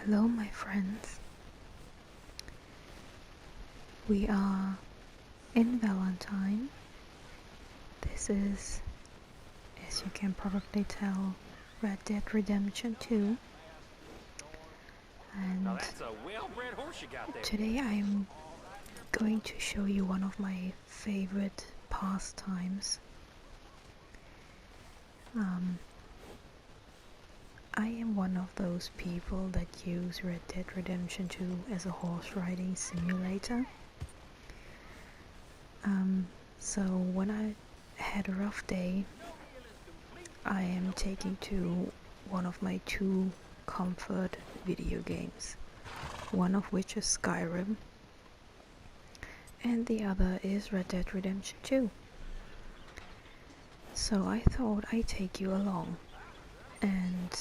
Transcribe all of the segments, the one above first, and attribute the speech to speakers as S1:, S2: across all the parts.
S1: Hello, my friends. We are in Valentine. This is, as you can probably tell, Red Dead Redemption 2. And
S2: that's a well-bred horse you got there.
S1: Today I'm going to show you one of my favorite pastimes. I am one of those people that use Red Dead Redemption 2 as a horse riding simulator. So when I had a rough day, I am taking to one of my two comfort video games, one of which is Skyrim and the other is Red Dead Redemption 2. So I thought I'd take you along, and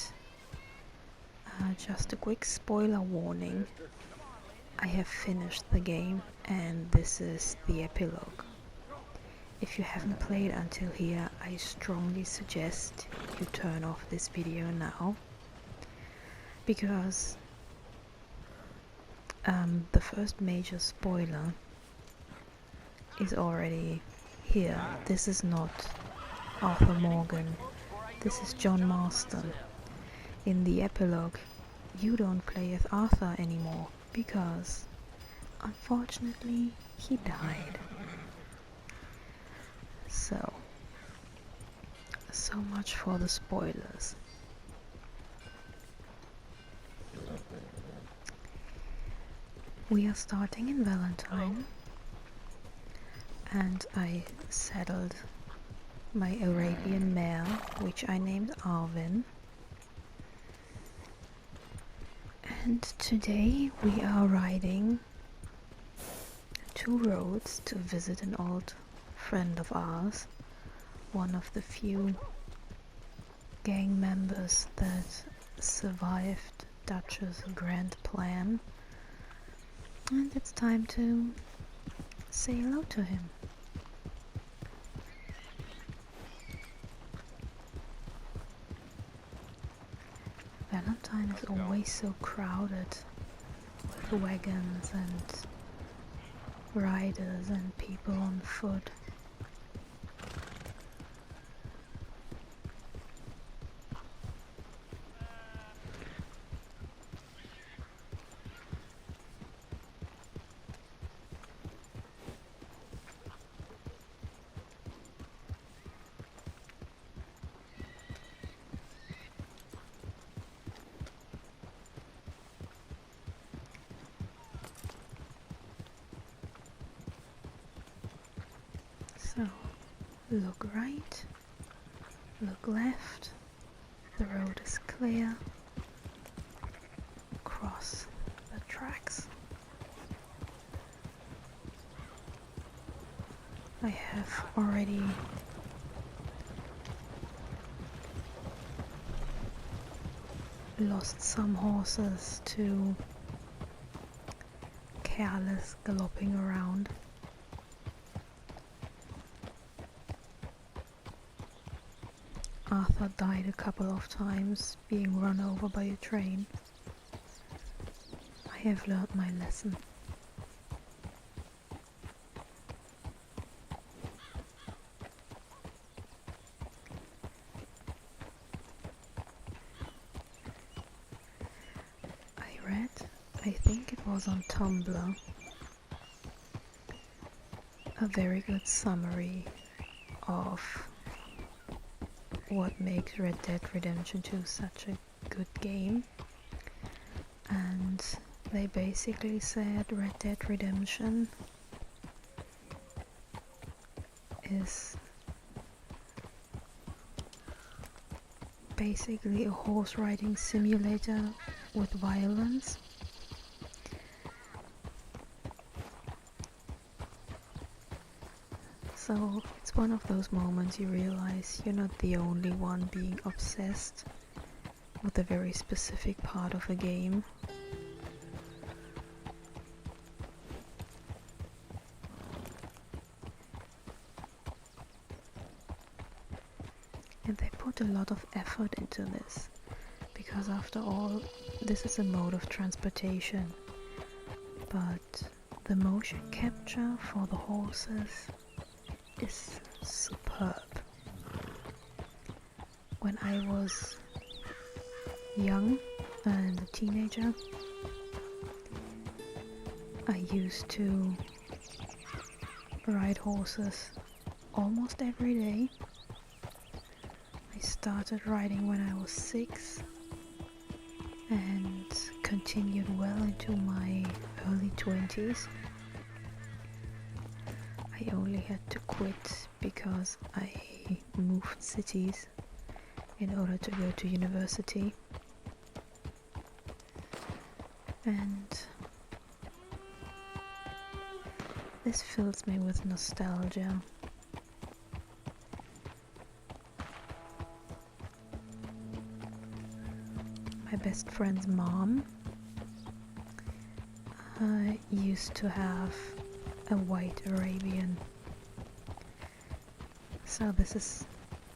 S1: just a quick spoiler warning, I have finished the game and this is the epilogue. If you haven't played until here, I strongly suggest you turn off this video now, because the first major spoiler is already here. This is not Arthur Morgan, this is John Marston. In the epilogue, you don't play as Arthur anymore because, unfortunately, he died. So much for the spoilers. We are starting in Valentine, and I saddled my Arabian mare, which I named Arvin. And today we are riding to Rhodes to visit an old friend of ours, one of the few gang members that survived Dutch's grand plan, and it's time to say hello to him. Valentine is always so crowded with wagons and riders and people on foot. So, look right, look left, the road is clear, cross the tracks. I have already lost some horses to careless galloping around. Arthur died a couple of times being run over by a train. I have learned my lesson. I read, I think it was on Tumblr, a very good summary of what makes Red Dead Redemption 2 such a good game, and they basically said Red Dead Redemption is basically a horse riding simulator with violence. So it's one of those moments you realize you're not the only one being obsessed with a very specific part of a game. And they put a lot of effort into this, because after all, this is a mode of transportation, but the motion capture for the horses is superb. When I was young and a teenager, I used to ride horses almost every day. I started riding when I was 6 and continued well into my early 20s. I only had to quit because I moved cities in order to go to university. And this fills me with nostalgia. My best friend's mom used to have a white Arabian, so this is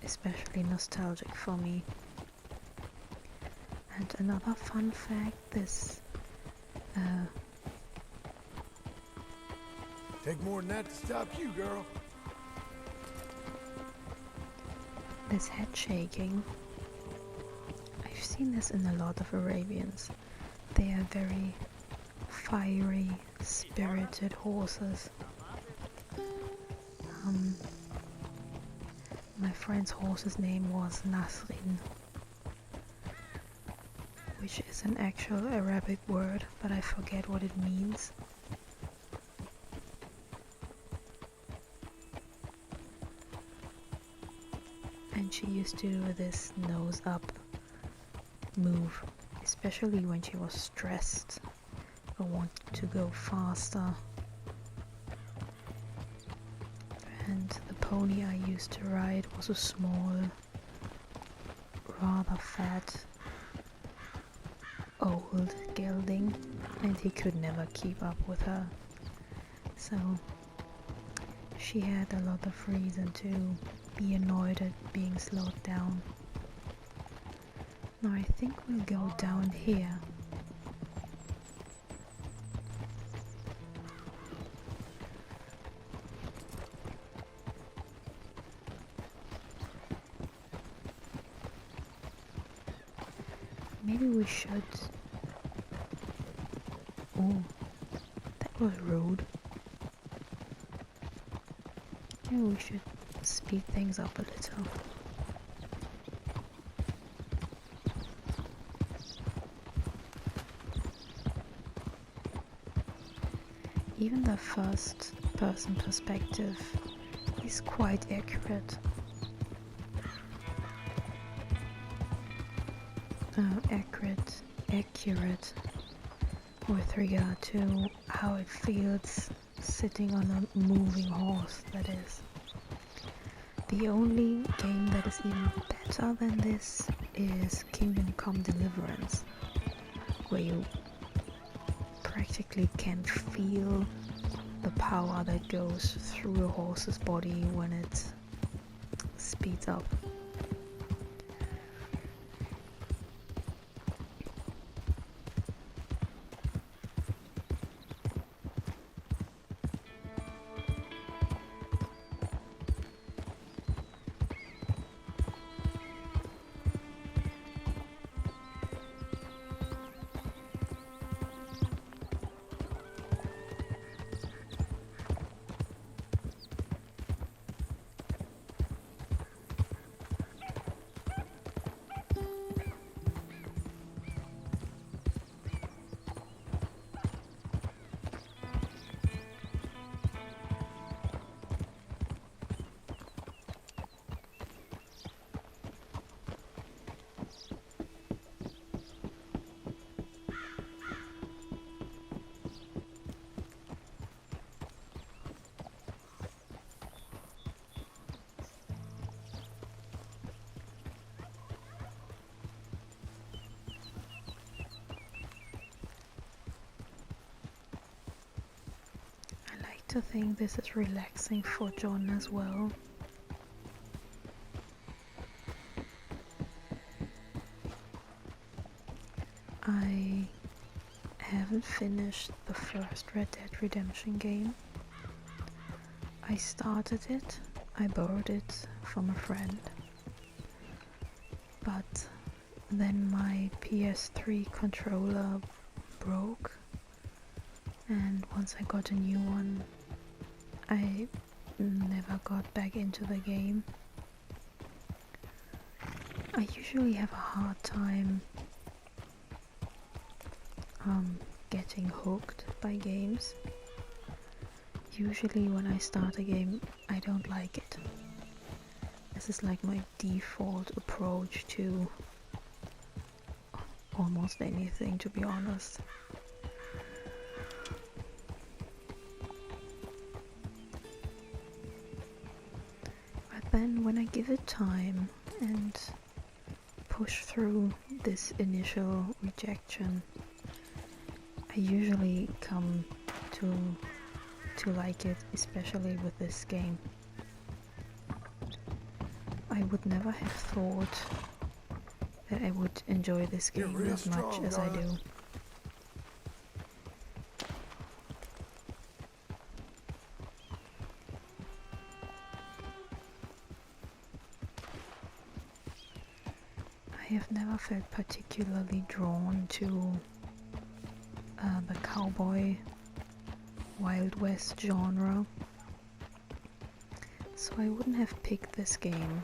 S1: especially nostalgic for me. And another fun fact, this
S3: Take more than that to stop you, girl.
S1: this head shaking, I've seen this in a lot of Arabians. They are very fiery, spirited horses. My friend's horse's name was Nasrin, which is an actual Arabic word, but I forget what it means. And she used to do this nose up move, especially when she was stressed or wanted to go faster. And the pony I used to ride was a small, rather fat, old gelding, and he could never keep up with her. So she had a lot of reason to be annoyed at being slowed down. Now I think we'll go down here. Maybe we should... Oh, that was rude. Maybe we should speed things up a little. Even the first person perspective is quite accurate. Accurate with regard to how it feels sitting on a moving horse, that is. The only game that is even better than this is Kingdom Come Deliverance, where you practically can feel the power that goes through a horse's body when it speeds up. To think this is relaxing for John as well. I haven't finished the first Red Dead Redemption game. I started it, I borrowed it from a friend, but then my PS3 controller broke, and once I got a new one, I never got back into the game. I usually have a hard time getting hooked by games. Usually when I start a game, I don't like it. This is like my default approach to almost anything, to be honest. But then when I give it time and push through this initial rejection, I usually come to like it, especially with this game. I would never have thought that I would enjoy this game as much as I do. I have never felt particularly drawn to the cowboy Wild West genre, so I wouldn't have picked this game,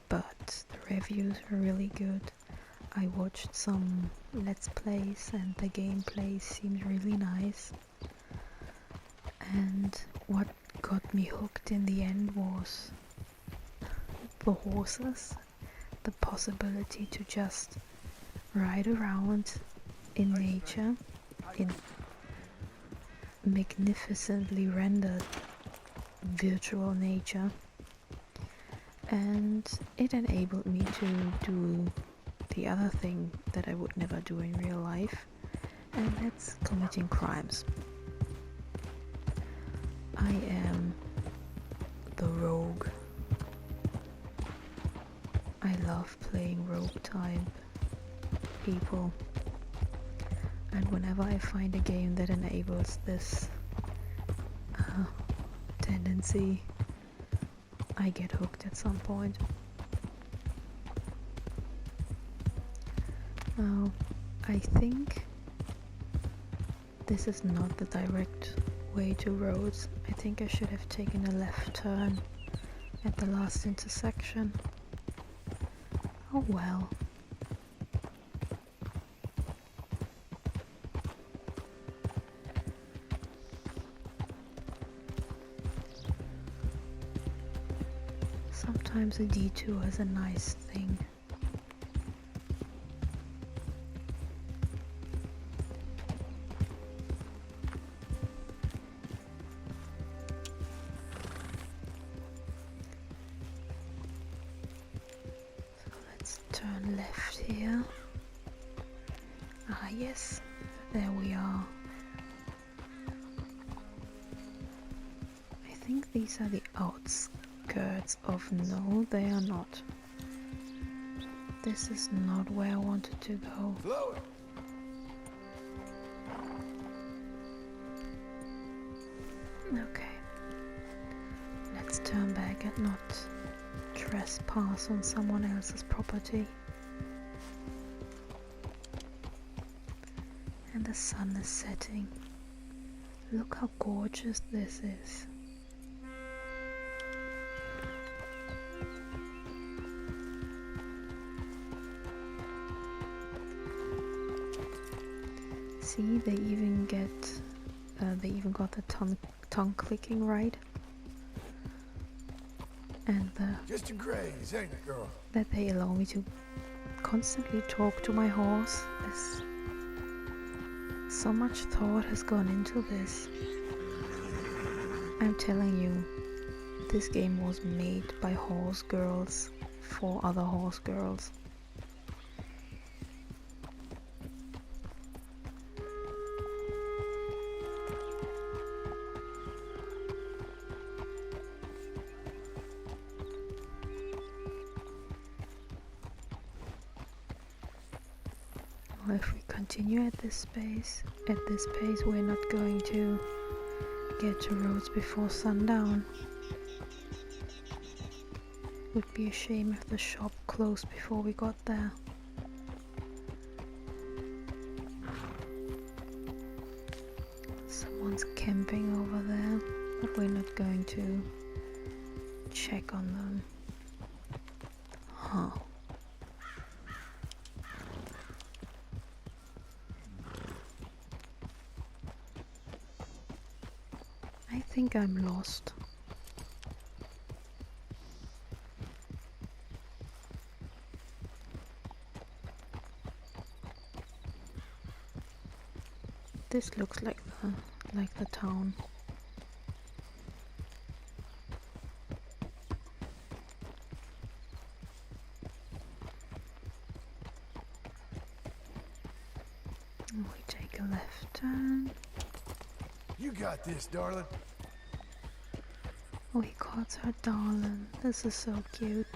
S1: but the reviews were really good. I watched some Let's Plays and the gameplay seemed really nice, and what got me hooked in the end was the horses, the possibility to just ride around in nature, in magnificently rendered virtual nature, and it enabled me to do the other thing that I would never do in real life, and that's committing crimes. I am the rogue. I love playing rogue type people, and whenever I find a game that enables this tendency, I get hooked at some point. Now, I think this is not the direct way to Rhodes. I think I should have taken a left turn at the last intersection. Oh well. Sometimes a detour is a nice thing. So let's turn left here. Ah yes, there we are. I think these are the outskirts of... No, they are not. This is not where I wanted to go.
S3: Blow it.
S1: Okay. Let's turn back and not trespass on someone else's property. And the sun is setting. Look how gorgeous this is. See, they even got the tongue clicking right, and
S3: Just a graze, ain't it, girl?
S1: that they allow me to constantly talk to my horse. So much thought has gone into this. I'm telling you, this game was made by horse girls for other horse girls. Well, if we continue at this pace, we're not going to get to Rhodes before sundown. Would be a shame if the shop closed before we got there. Someone's camping over there, but we're not going to check on them. Huh. I think I'm lost. This looks like the town. We take a left turn.
S3: You got this, darling.
S1: Oh, he calls her darling. This is so cute.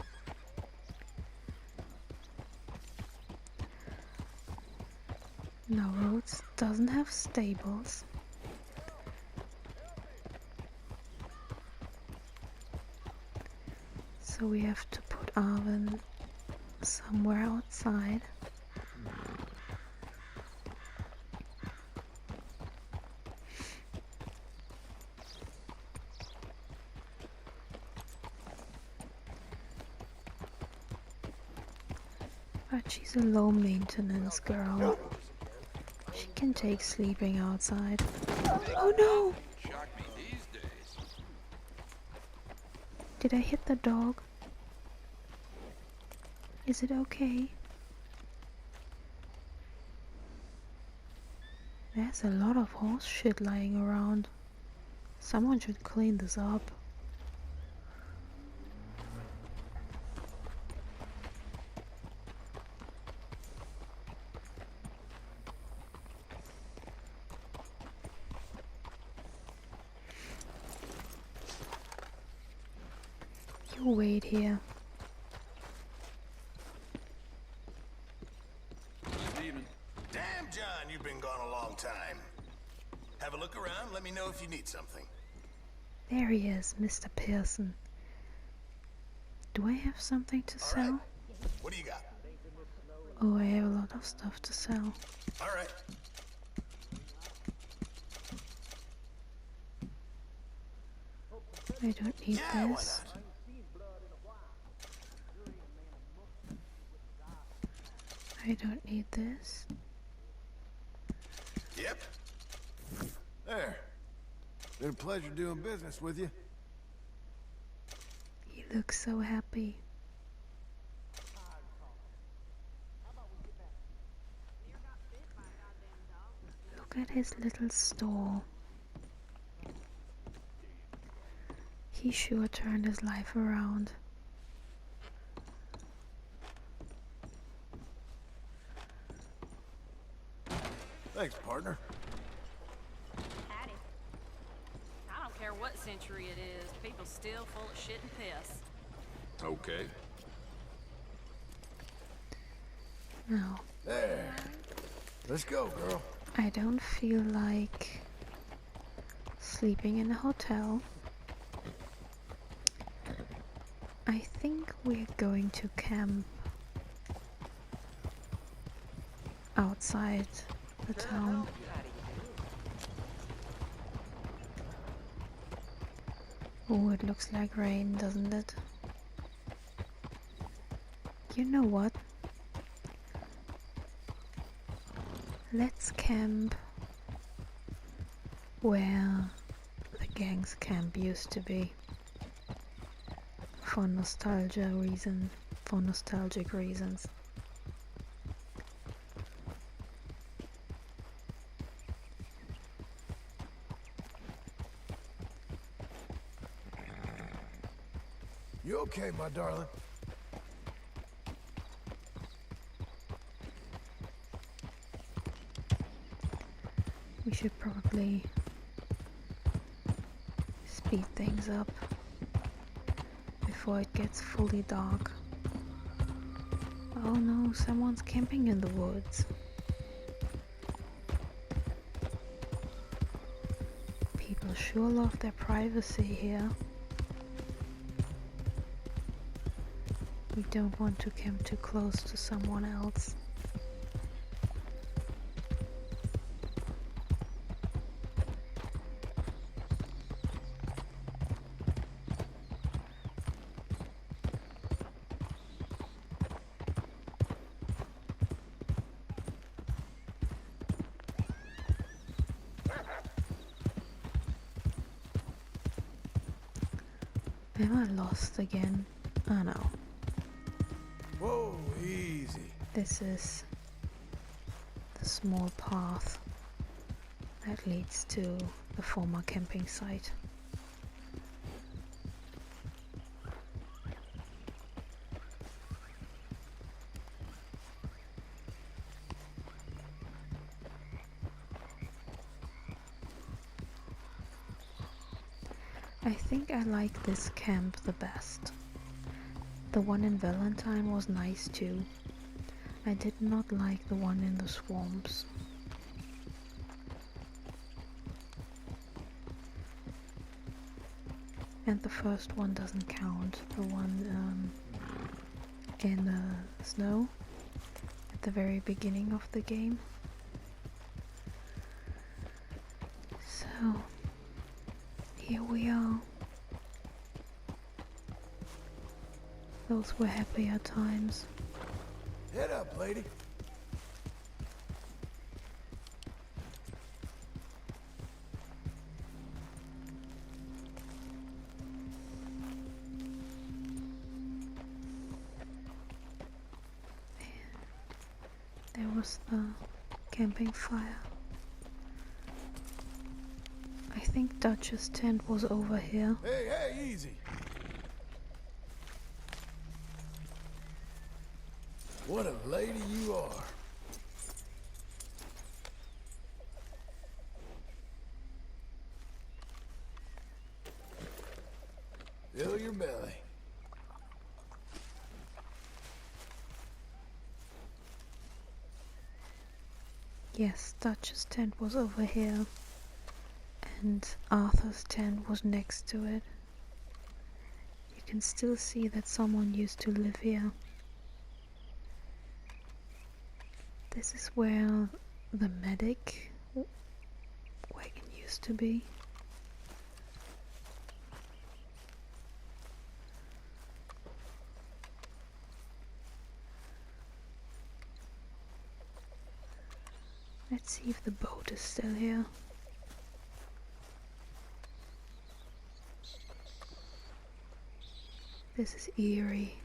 S1: Now Rhodes doesn't have stables. So we have to put Arvin somewhere outside. But she's a low maintenance girl. She can take sleeping outside. Oh no! Did I hit the dog? Is it okay? There's a lot of horse shit lying around. Someone should clean this up. You wait here.
S3: Damn, John, you've been gone a long time. Have a look around, let me know if you need something.
S1: There he is, Mr. Pearson. Do I have something to sell?
S3: Right. What do you got?
S1: Oh, I have a lot of stuff to sell.
S3: All right.
S1: I don't need
S3: Yeah,
S1: this.
S3: why not?
S1: I don't need this.
S3: Yep. There. Been a pleasure doing business with you.
S1: He looks so happy. Look at his little store. He sure turned his life around.
S3: Thanks, partner.
S4: Howdy. I don't care what century it is, people still full of shit and piss.
S3: Okay.
S1: Now,
S3: There. Let's go, girl.
S1: I don't feel like sleeping in a hotel. I think we're going to camp outside the town. Oh, it looks like rain, doesn't it? You know what? Let's camp where the gang's camp used to be. For nostalgic reasons.
S3: You okay, my darling?
S1: We should probably speed things up before it gets fully dark. Oh no, someone's camping in the woods. sure love their privacy here. We don't want to come too close to someone else. Am I lost again? Oh no.
S3: Whoa, easy.
S1: This is the small path that leads to the former camping site. I think I like this camp the best. The one in Valentine was nice too. I did not like the one in the swamps. And the first one doesn't count. The one in the snow at the very beginning of the game. So here we are. Those were happier times.
S3: Head up, lady.
S1: There was the camping fire. I think Dutch's tent was over here.
S3: Hey, easy. What a lady you are. Fill your belly.
S1: Yes, Dutch's tent was over here. And Arthur's tent was next to it. You can still see that someone used to live here. This is where the medic wagon used to be. Let's see if the boat is still here. This is eerie.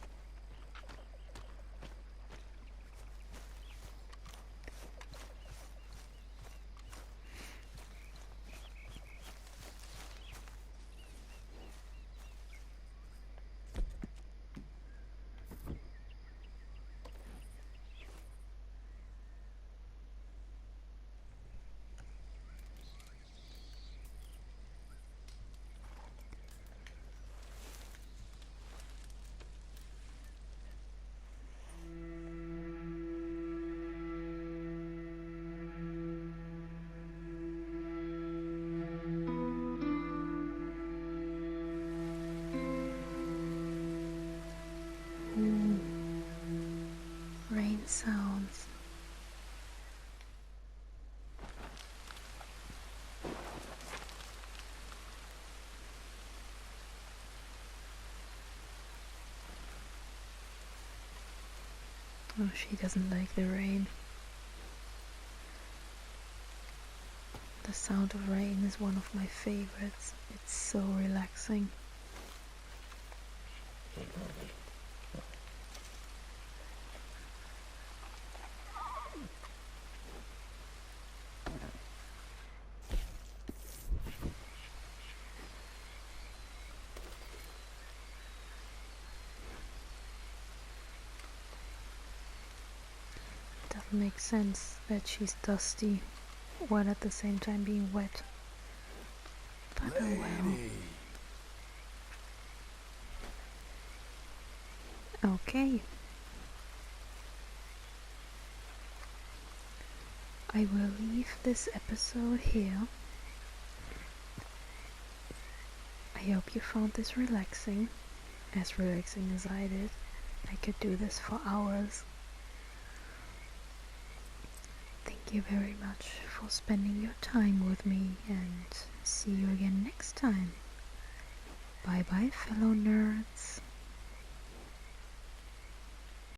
S1: Ooh. Rain sounds. Oh, she doesn't like the rain. The sound of rain is one of my favorites. It's so relaxing. Doesn't make sense that she's dusty while at the same time being wet. But oh well. Okay. I will leave this episode here. I hope you found this relaxing, as relaxing as I did. I could do this for hours. Thank you very much for spending your time with me, and see you again next time. Bye bye, fellow nerds.